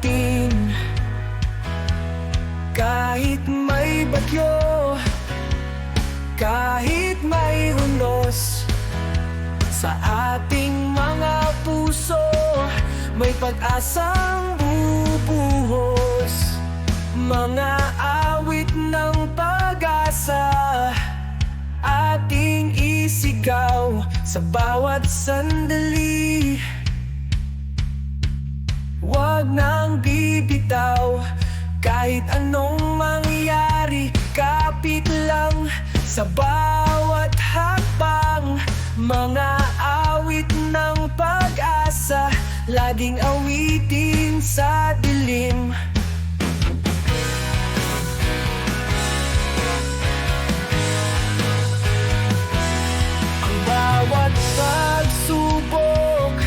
atin. Kahit may bagyo, kahit may unos, sa ating mga puso may pag-asang bubuhos. Mga awit ng pag-asa ating isigaw sa bawat sandali. Huwag nang bibitaw kahit anong mangyari, kapit lang sa bawat hakbang. Mga awit ng pag-asa, laging awitin sa dilim. Ang bawat pagsubok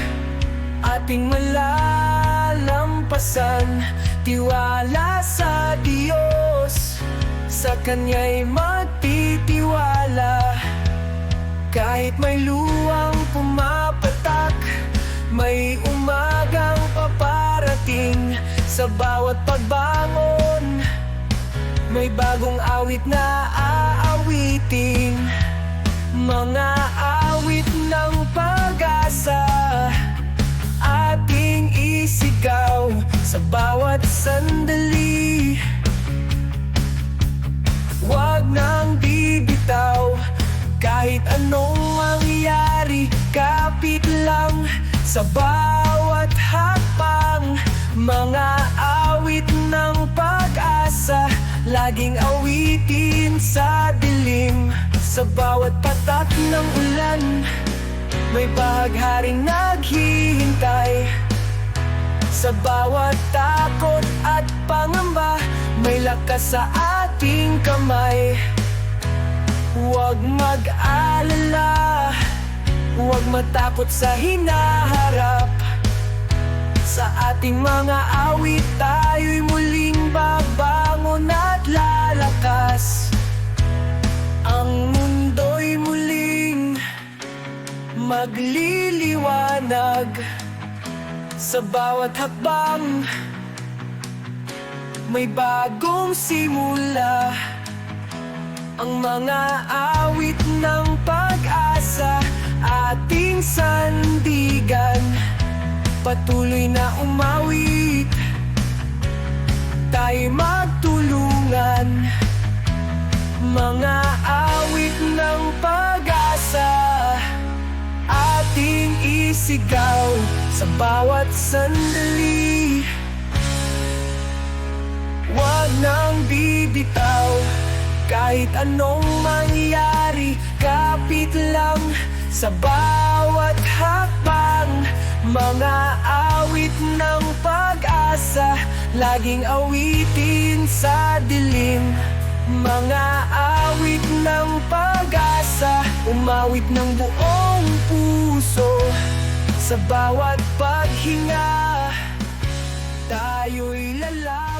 ating malalampasan, tiwala sa Diyos, sa Kanya'y magtitiwala. Kahit may luwang pumapatak, may umagang paparating. Sa bawat pagbangon, may bagong awit na aawitin. Mga awit ng pag-asa ating isigaw sa bawat sandali. Huwag nang bibitaw kahit anong mangyari, kapit lang sa bawat hakbang. Mga awit ng pag-asa, laging awitin sa dilim. Sa bawat patak ng ulan, may bahagharing naghihintay. Sa bawat takot at pangamba, may lakas sa ating kamay. Huwag mag-alala, huwag matakot sa hinaharap. Sa ating mga awit, tayo'y muling babangon at lalakas. Ang mundo'y muling magliliwanag. Sa bawat hakbang, may bagong simula. Ang mga awit ng pag-asa ating sandigan, patuloy na umawit, tayo'y magtulungan. Mga awit ng pag-asa ating isigaw sa bawat sandali. Huwag nang bibitaw kahit anong mangyari, kapit lang sa bawat hakbang. Mga awit ng pag-asa, laging awitin sa dilim. Mga awit ng pag-asa, umawit ng buong puso. Sa bawat paghinga, tayo'y lalaki.